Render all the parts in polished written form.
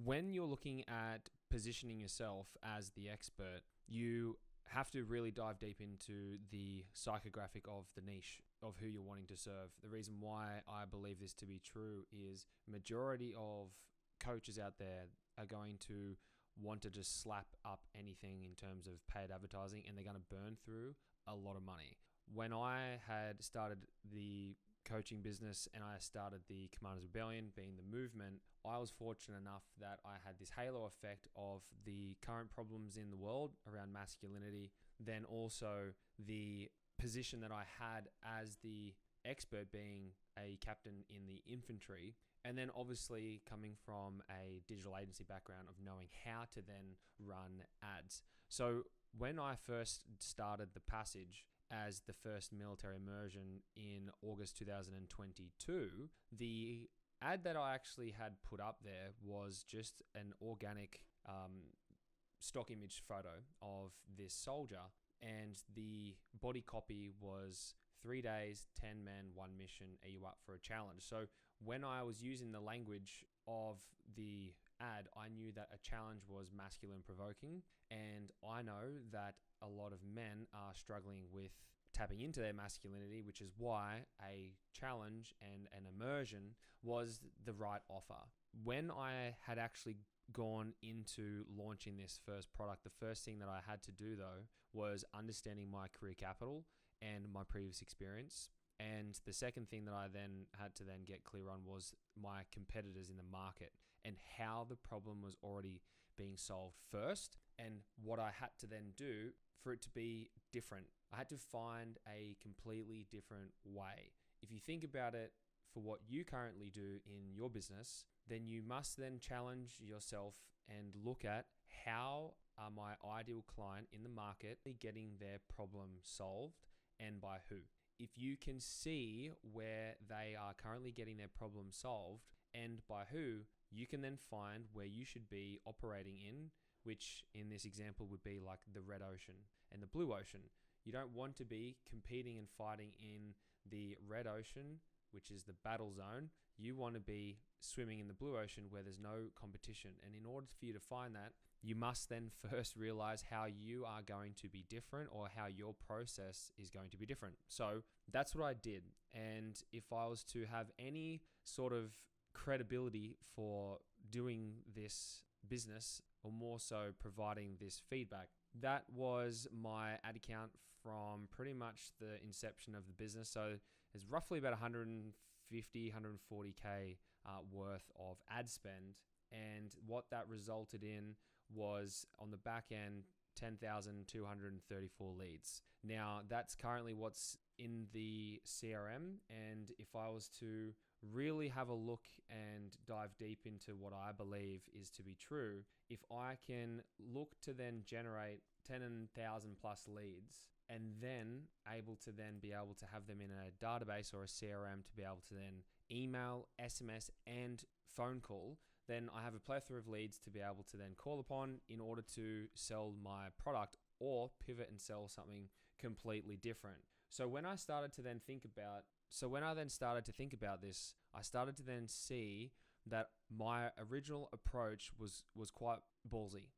when you're looking at positioning yourself as the expert, you have to really dive deep into the psychographic of the niche of who you're wanting to serve. The reason why I believe this to be true is majority of coaches out there are going to want to just slap up anything in terms of paid advertising, and they're going to burn through a lot of money. When I had started the coaching business and I started the Commanders Rebellion, being the movement, I was fortunate enough that I had this halo effect of the current problems in the world around masculinity, then also the position that I had as the expert being a captain in the infantry, and then obviously coming from a digital agency background of knowing how to then run ads. So when I first started the passage as the first military immersion in August 2022, the ad that I actually had put up there was just an organic stock image photo of this soldier, and the body copy was 3 days, 10 men, 1 mission, are you up for a challenge? So when I was using the language of the ad, I knew that a challenge was masculine provoking, and I know that a lot of men are struggling with tapping into their masculinity, which is why a challenge and an immersion was the right offer. When I had actually gone into launching this first product, the first thing that I had to do though was understanding my career capital and my previous experience. And the second thing that I then had to then get clear on was my competitors in the market and how the problem was already being solved first, and what I had to then do for it to be different. I had to find a completely different way. If you think about it for what you currently do in your business, then you must then challenge yourself and look at how are my ideal client in the market getting their problem solved and by who. If you can see where they are currently getting their problem solved and by who, you can then find where you should be operating in, which in this example would be like the red ocean and the blue ocean. You don't want to be competing and fighting in the red ocean, which is the battle zone. You want to be swimming in the blue ocean where there's no competition. And in order for you to find that, you must then first realize how you are going to be different or how your process is going to be different. So that's what I did. And if I was to have any sort of credibility for doing this business, or more so providing this feedback, that was my ad account from pretty much the inception of the business. So there's roughly about 150, 140K worth of ad spend. And what that resulted in was on the back end, 10,234 leads. Now that's currently what's in the CRM. And if I was to really have a look and dive deep into what I believe is to be true, if I can look to then generate 10,000 plus leads and then able to then be able to have them in a database or a CRM to be able to then email, SMS, and phone call, then I have a plethora of leads to be able to then call upon in order to sell my product or pivot and sell something completely different. So when I started to then think about this, I started to then see that my original approach was quite ballsy.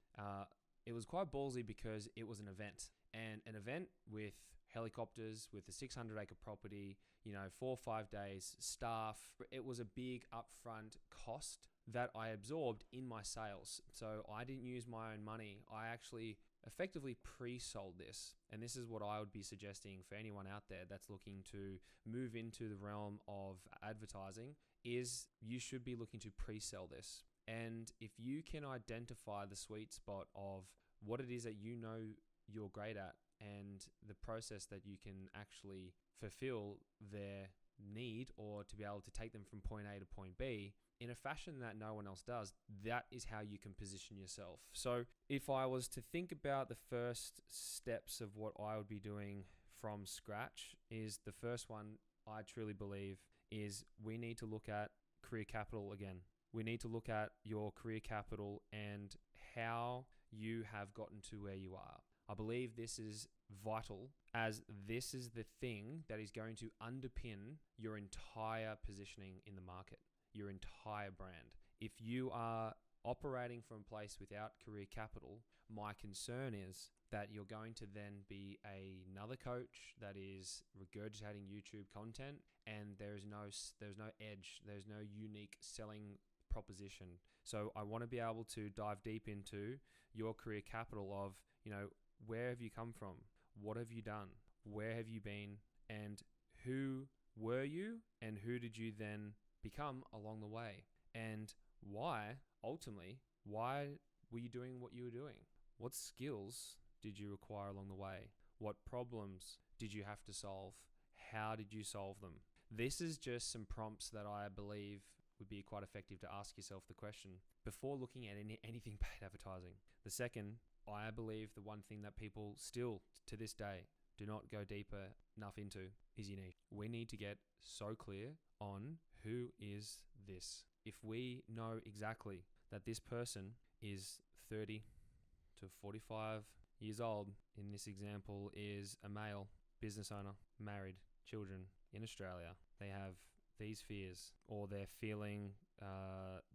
It was quite ballsy because it was an event. And an event with helicopters, with a 600-acre property, 4 or 5 days, staff. It was a big upfront cost that I absorbed in my sales. So I didn't use my own money. I actually effectively pre-sold this. And this is what I would be suggesting for anyone out there that's looking to move into the realm of advertising, is you should be looking to pre-sell this. And if you can identify the sweet spot of what it is that you know you're great at and the process that you can actually fulfill their need or to be able to take them from point A to point B in a fashion that no one else does, that is how you can position yourself. So if I was to think about the first steps of what I would be doing from scratch, is the first one I truly believe is we need to look at career capital again. We need to look at your career capital and how you have gotten to where you are. I believe this is vital, as this is the thing that is going to underpin your entire positioning in the market, your entire brand. If you are operating from a place without career capital, my concern is that you're going to then be another coach that is regurgitating YouTube content, and there's no edge, there's no unique selling proposition. So I want to be able to dive deep into your career capital of, where have you come from? What have you done? Where have you been? And who were you? And who did you then become along the way? And ultimately, why were you doing what you were doing? What skills did you acquire along the way? What problems did you have to solve? How did you solve them? This is just some prompts that I believe would be quite effective to ask yourself the question before looking at anything paid advertising. The second, I believe the one thing that people still to this day do not go deeper enough into is your niche. We need to get so clear on who is this. If we know exactly that this person is 30 to 45 years old, in this example is a male, business owner, married, children in Australia, they have these fears, or they're feeling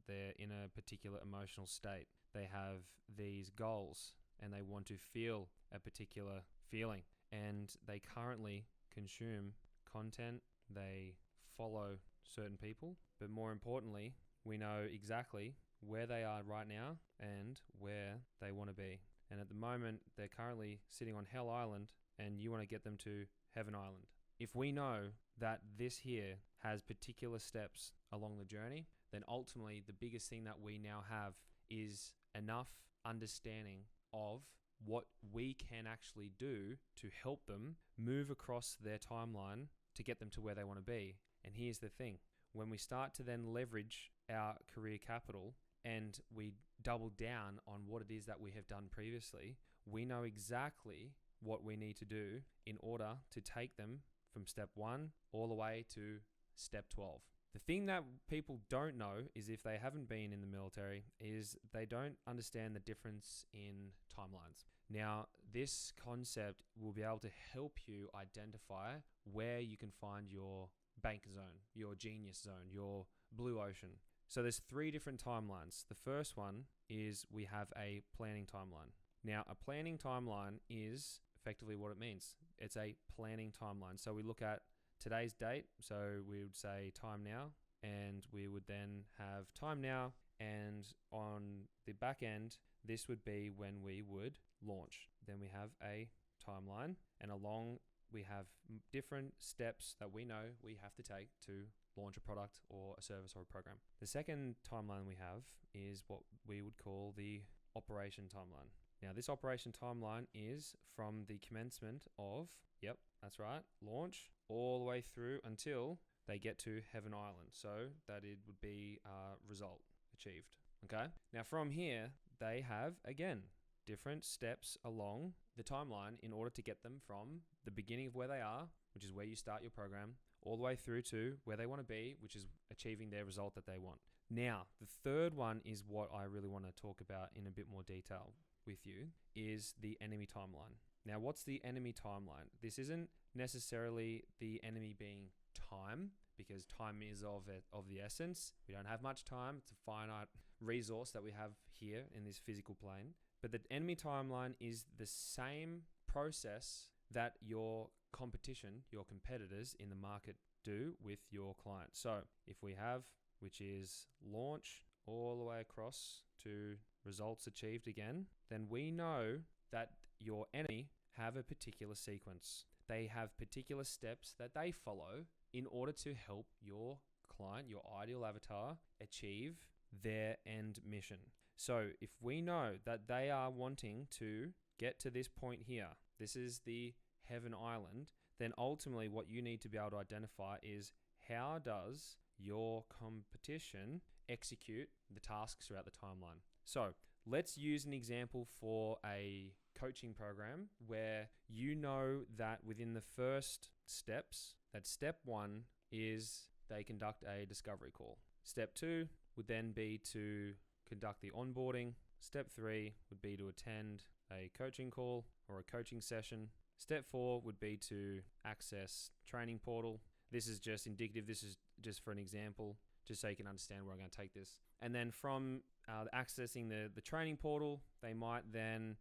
they're in a particular emotional state. They have these goals and they want to feel a particular feeling, and they currently consume content, they follow certain people, but more importantly, we know exactly where they are right now and where they want to be. And at the moment, they're currently sitting on Hell Island and you want to get them to Heaven Island. If we know that this here has particular steps along the journey, then ultimately the biggest thing that we now have is enough understanding of what we can actually do to help them move across their timeline to get them to where they want to be. And here's the thing. When we start to then leverage our career capital and we double down on what it is that we have done previously, we know exactly what we need to do in order to take them from step 1 all the way to step 12. The thing that people don't know is, if they haven't been in the military, is they don't understand the difference in timelines. Now, this concept will be able to help you identify where you can find your bank zone, your genius zone, your blue ocean. So there's 3 different timelines. The first one is we have a planning timeline. Now, a planning timeline is effectively what it means. It's a planning timeline. So we look at today's date. So we would say time now, and we would then have time now. And on the back end, this would be when we would launch. Then we have a timeline, and along we have different steps that we know we have to take to launch a product or a service or a program. The second timeline we have is what we would call the operation timeline. Now, this operation timeline is from the commencement of, that's right, launch, all the way through until they get to Heaven Island, so that it would be a result achieved. Okay? Now, from here, they have, again, different steps along the timeline in order to get them from the beginning of where they are, which is where you start your program, all the way through to where they want to be, which is achieving their result that they want. Now, the third one is what I really want to talk about in a bit more detail with you, is the enemy timeline. Now, what's the enemy timeline? This isn't necessarily the enemy being time, because time is of the essence. We don't have much time. It's a finite resource that we have here in this physical plane. But the enemy timeline is the same process that your competition, your competitors in the market do with your clients. So if we have, which is launch all the way across to results achieved again, then we know that your enemy have a particular sequence. They have particular steps that they follow in order to help your client, your ideal avatar, achieve their end mission. So if we know that they are wanting to get to this point here, this is the Heaven Island, then ultimately what you need to be able to identify is, how does your competition execute the tasks throughout the timeline? So let's use an example for a coaching program where you know that within the first steps, that step 1 is they conduct a discovery call. Step 2 would then be to conduct the onboarding. Step 3 would be to attend a coaching call or a coaching session. Step 4 would be to access training portal. This is just indicative. This is just for an example, just so you can understand where I'm going to take this. And then from accessing the training portal. They might then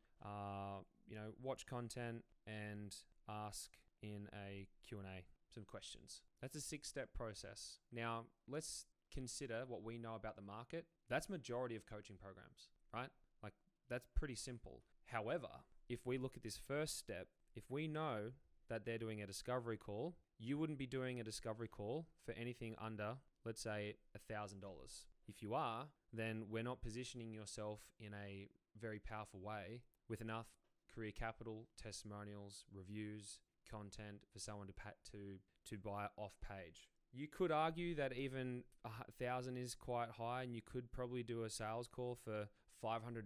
watch content and ask in a Q&A some questions. That's a 6-step process. Now, let's consider what we know about the market. That's majority of coaching programs, right? Like, that's pretty simple. However, if we look at this first step, if we know that they're doing a discovery call, you wouldn't be doing a discovery call for anything under, let's say, $1,000. If you are, then we're not positioning yourself in a very powerful way with enough career capital, testimonials, reviews, content for someone to buy off page. You could argue that even 1,000 is quite high, and you could probably do a sales call for $500.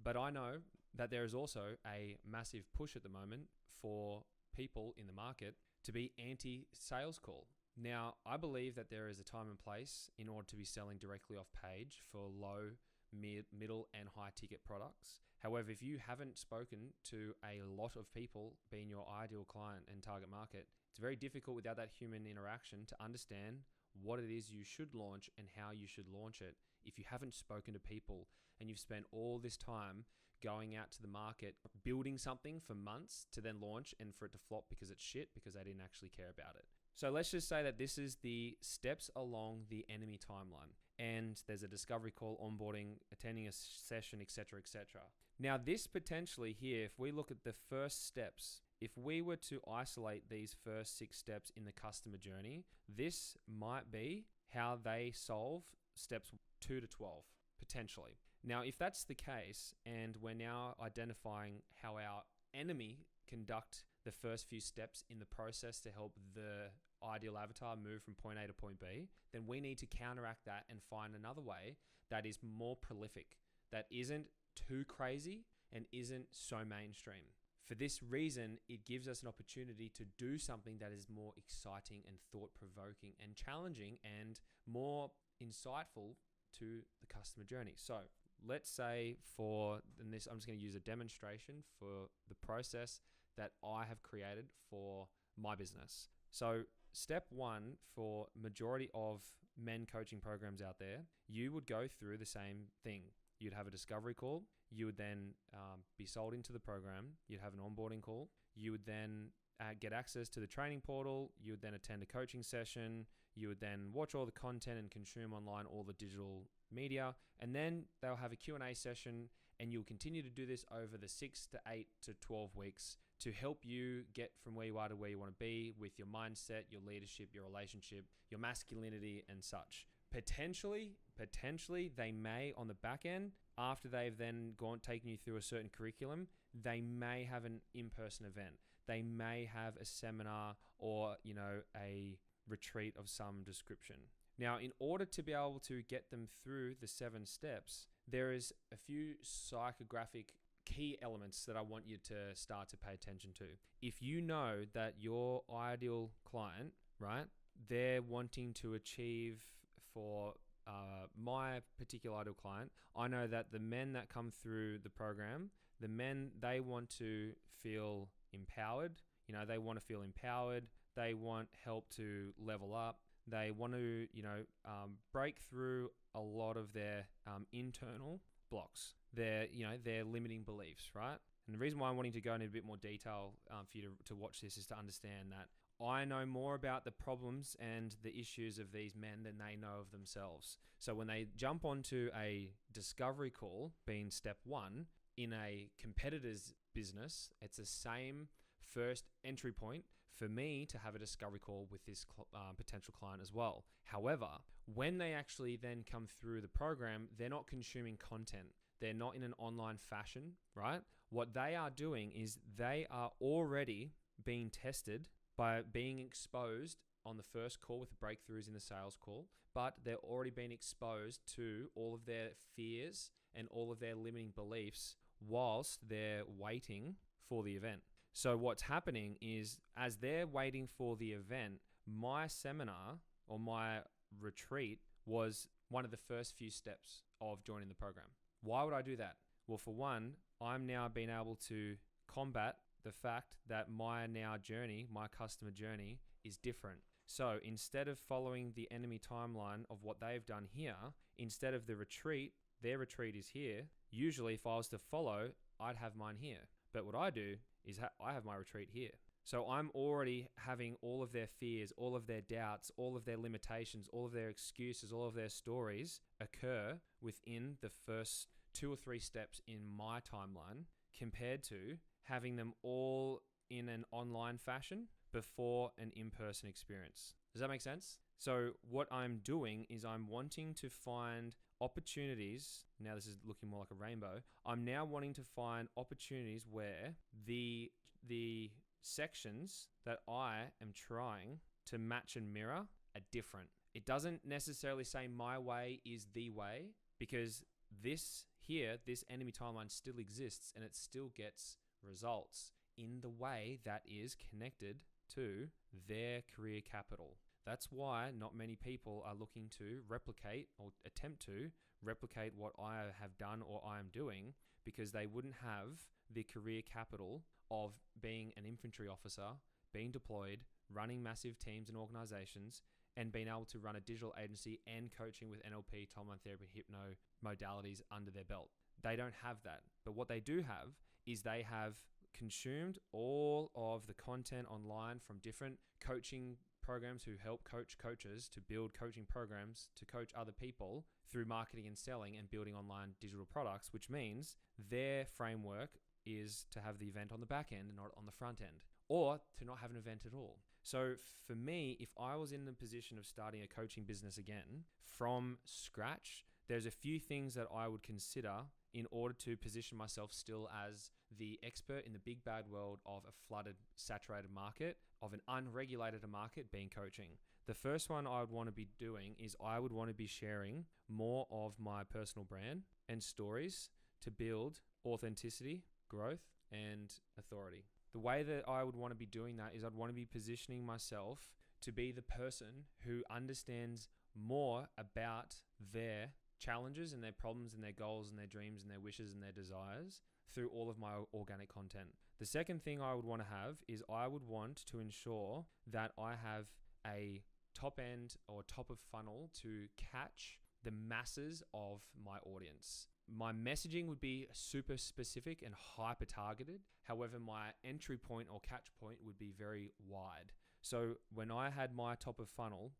But I know that there is also a massive push at the moment for people in the market to be anti-sales call. Now, I believe that there is a time and place in order to be selling directly off page for low, middle, and high ticket products. However, if you haven't spoken to a lot of people being your ideal client and target market, it's very difficult without that human interaction to understand what it is you should launch and how you should launch it. If you haven't spoken to people and you've spent all this time going out to the market, building something for months to then launch and for it to flop because it's shit because they didn't actually care about it. So let's just say that this is the steps along the enemy timeline, and there's a discovery call, onboarding, attending a session, etc., etc. Now, this potentially here, if we look at the first steps, if we were to isolate these first 6 steps in the customer journey, this might be how they solve steps 2 to 12, potentially. Now, if that's the case, and we're now identifying how our enemy conduct the first few steps in the process to help the ideal avatar move from point A to point B, then we need to counteract that and find another way that is more prolific, that isn't too crazy and isn't so mainstream. For this reason, it gives us an opportunity to do something that is more exciting and thought-provoking and challenging and more insightful to the customer journey. So let's say I'm just going to use a demonstration for the process that I have created for my business. So step 1 for majority of men coaching programs out there, you would go through the same thing. You'd have a discovery call. You would then be sold into the program. You'd have an onboarding call. You would then get access to the training portal. You would then attend a coaching session. You would then watch all the content and consume online all the digital media. And then they'll have a Q&A session, and you'll continue to do this over the 6 to 8 to 12 weeks to help you get from where you are to where you want to be with your mindset, your leadership, your relationship, your masculinity, and such. Potentially, they may, on the back end, after they've then taken you through a certain curriculum, they may have an in-person event. They may have a seminar or, a retreat of some description. Now, in order to be able to get them through the 7 steps, there is a few psychographic key elements that I want you to start to pay attention to. If you know that your ideal client, right, they're wanting to achieve for my particular ideal client, I know that the men that come through the program, the men, they want to feel empowered. They want to feel empowered. They want help to level up. They want to, break through a lot of their internal blocks, their limiting beliefs, right? And the reason why I'm wanting to go into a bit more detail for you to watch this is to understand that I know more about the problems and the issues of these men than they know of themselves. So when they jump onto a discovery call, being step 1, in a competitor's business, it's the same first entry point for me to have a discovery call with this potential client as well. However, when they actually then come through the program, they're not consuming content. They're not in an online fashion, right? What they are doing is they are already being tested by being exposed on the first call with the breakthroughs in the sales call, but they're already being exposed to all of their fears and all of their limiting beliefs whilst they're waiting for the event. So what's happening is, as they're waiting for the event, my seminar or my retreat was one of the first few steps of joining the program. Why would I do that? Well, for one, I'm now being able to combat the fact that my customer journey is different. So instead of following the enemy timeline of what they've done here, instead of the retreat, their retreat is here. Usually if I was to follow, I'd have mine here. But what I do is I have my retreat here. So I'm already having all of their fears, all of their doubts, all of their limitations, all of their excuses, all of their stories occur within the first 2 or 3 steps in my timeline, compared to having them all in an online fashion before an in-person experience. Does that make sense? So what I'm doing is I'm wanting to find opportunities. Now this is looking more like a rainbow. I'm now wanting to find opportunities where the sections that I am trying to match and mirror are different. It doesn't necessarily say my way is the way, because this enemy timeline still exists and it still gets results in the way that is connected to their career capital. That's why not many people are looking to replicate or attempt to replicate what I have done or I am doing, because they wouldn't have the career capital of being an infantry officer, being deployed, running massive teams and organizations, and being able to run a digital agency and coaching with NLP, timeline therapy, hypno modalities under their belt. They don't have that. But what they do have is they have consumed all of the content online from different coaching programs who help coach coaches to build coaching programs to coach other people through marketing and selling and building online digital products, which means their framework is to have the event on the back end and not on the front end, or to not have an event at all. So for me, if I was in the position of starting a coaching business again from scratch, there's a few things that I would consider in order to position myself still as the expert in the big bad world of a flooded, saturated market, of an unregulated market being coaching. The first one I would want to be doing is I would want to be sharing more of my personal brand and stories to build authenticity, growth, and authority. The way that I would want to be doing that is I'd want to be positioning myself to be the person who understands more about their challenges and their problems and their goals and their dreams and their wishes and their desires through all of my organic content. The second thing I would want to have is I would want to ensure that I have a top end or top of funnel to catch the masses of my audience. My messaging would be super specific and hyper targeted. However, my entry point or catch point would be very wide. So when I had my top of funnel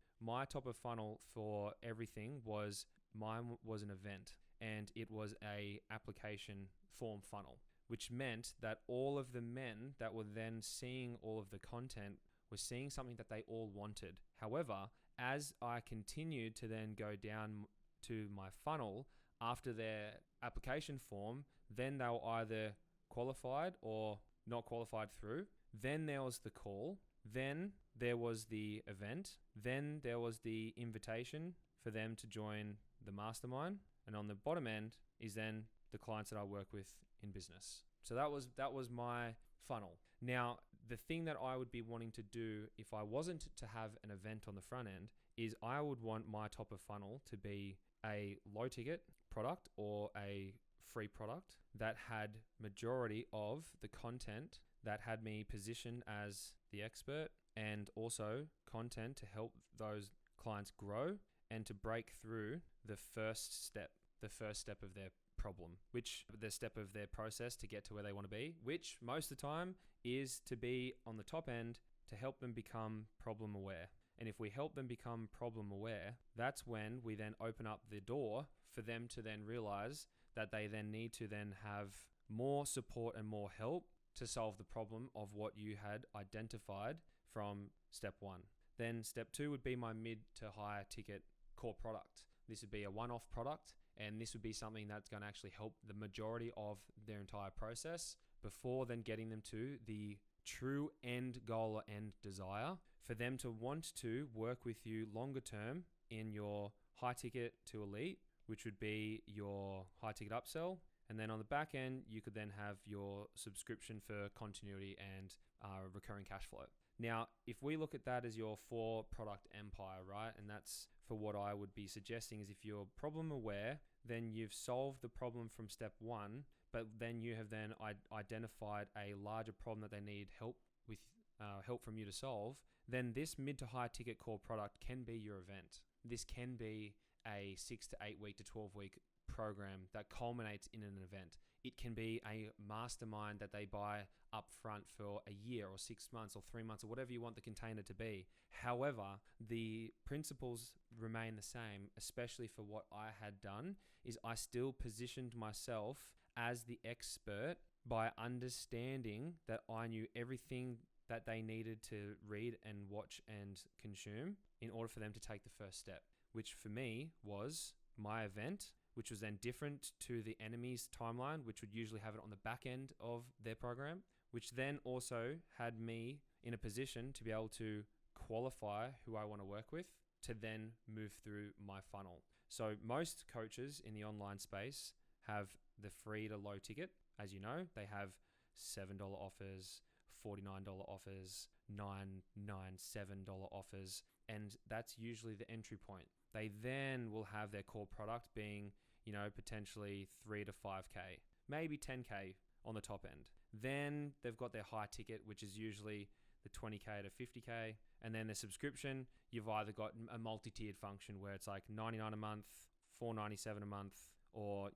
for everything was mine was an event, and it was a application form funnel, which meant that all of the men that were then seeing all of the content were seeing something that they all wanted. However, as I continued to then go down to my funnel after their application form, then they were either qualified or not qualified through. Then there was the call. Then there was the event. Then there was the invitation for them to join the mastermind. And on the bottom end is then the clients that I work with in business. So that was my funnel. Now, the thing that I would be wanting to do if I wasn't to have an event on the front end is I would want my top of funnel to be a low ticket product or a free product that had majority of the content that had me positioned as the expert, and also content to help those clients grow and to break through the first step of their problem, which the step of their process to get to where they want to be, which most of the time is to be on the top end to help them become problem aware. And if we help them become problem aware, that's when we then open up the door for them to then realize that they then need to then have more support and more help to solve the problem of what you had identified from step 1. Then step 2 would be my mid to higher ticket core product. This would be a one-off product, and this would be something that's going to actually help the majority of their entire process before then getting them to the true end goal or end desire for them to want to work with you longer term in your high ticket to elite, which would be your high ticket upsell. And then on the back end, you could then have your subscription for continuity and recurring cash flow. Now, if we look at that as your 4 product empire, right? And that's for what I would be suggesting is if you're problem aware, then you've solved the problem from step 1, but then you have then identified a larger problem that they need help with, help from you to solve, then this mid to high ticket core product can be your event. This can be a 6 to 8 week to 12 week program that culminates in an event. It can be a mastermind that they buy up front for a year or 6 months or 3 months or whatever you want the container to be. However, the principles remain the same, especially for what I had done, is I still positioned myself as the expert by understanding that I knew everything that they needed to read and watch and consume in order for them to take the first step, which for me was my event, which was then different to the enemy's timeline, which would usually have it on the back end of their program, which then also had me in a position to be able to qualify who I want to work with to then move through my funnel. So most coaches in the online space have the free to low ticket. As you know, they have $7 offers, $49 offers, $997 offers, and that's usually the entry point. They then will have their core product being, potentially 3 to 5K, maybe 10K on the top end. Then they've got their high ticket, which is usually the 20K to 50K. And then the subscription, you've either got a multi-tiered function where it's like $99 a month, $497 a month, or,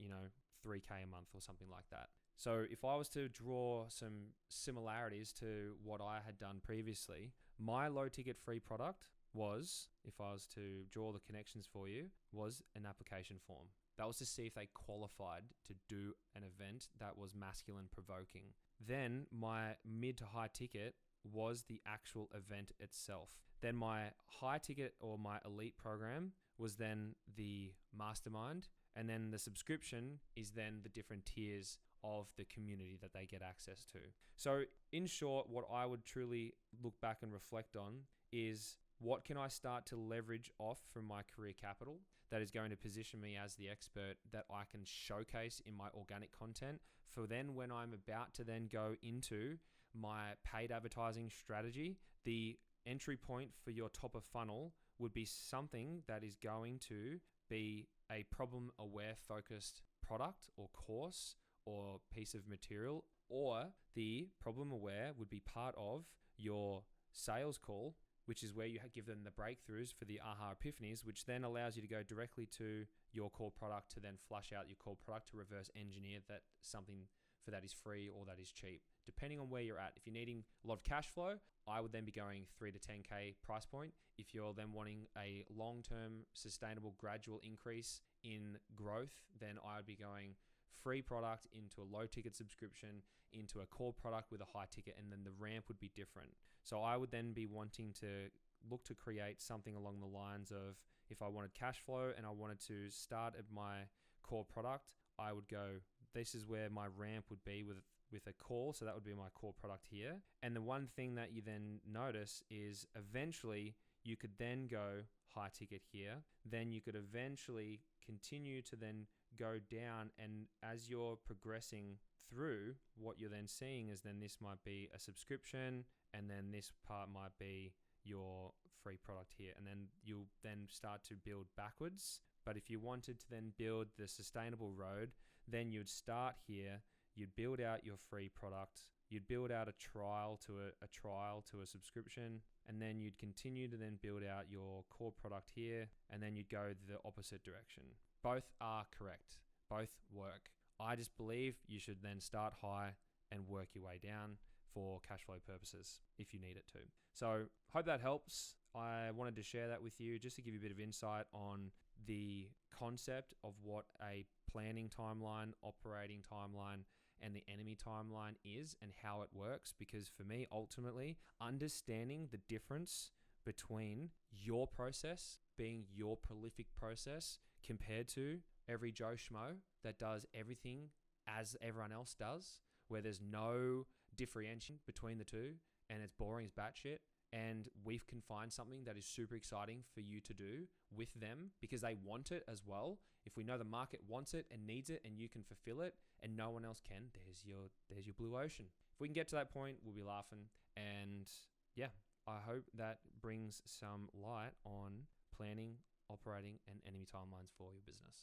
$3K a month or something like that. So if I was to draw some similarities to what I had done previously, my low ticket free product was, if I was to draw the connections for you, was an application form. That was to see if they qualified to do an event that was masculine provoking. Then my mid to high ticket was the actual event itself. Then my high ticket or my elite program was then the mastermind. And then the subscription is then the different tiers of the community that they get access to. So in short, what I would truly look back and reflect on is, what can I start to leverage off from my career capital that is going to position me as the expert that I can showcase in my organic content for then when I'm about to then go into my paid advertising strategy, the entry point for your top of funnel would be something that is going to be a problem aware focused product or course or piece of material, or the problem aware would be part of your sales call, which is where you give them the breakthroughs for the aha epiphanies, which then allows you to go directly to your core product to then flush out your core product to reverse engineer that something for that is free or that is cheap, depending on where you're at. If you're needing a lot of cash flow, I would then be going 3 to 10K price point. If you're then wanting a long-term, sustainable, gradual increase in growth, then I would be going free product into a low ticket subscription, into a core product with a high ticket, and then the ramp would be different. So I would then be wanting to look to create something along the lines of, if I wanted cash flow and I wanted to start at my core product, I would go, this is where my ramp would be with a call. So that would be my core product here. And the one thing that you then notice is eventually you could then go high ticket here. Then you could eventually continue to then go down. And as you're progressing through, what you're then seeing is then this might be a subscription, and then this part might be your free product here. And then you'll then start to build backwards. But if you wanted to then build the sustainable road, then you'd start here, you'd build out your free product, you'd build out a trial to a subscription, and then you'd continue to then build out your core product here, and then you'd go the opposite direction. Both are correct. Both work. I just believe you should then start high and work your way down for cash flow purposes if you need it to. So hope that helps. I wanted to share that with you just to give you a bit of insight on the concept of what a planning timeline, operating timeline, and the enemy timeline is and how it works. Because for me, ultimately, understanding the difference between your process being your prolific process compared to every Joe Schmo that does everything as everyone else does, where there's no differentiation between the two and it's boring as batshit, and we can find something that is super exciting for you to do with them because they want it as well. If we know the market wants it and needs it and you can fulfill it and no one else can, there's your blue ocean. If we can get to that point, we'll be laughing. And yeah, I hope that brings some light on planning, operating, and enemy timelines for your business.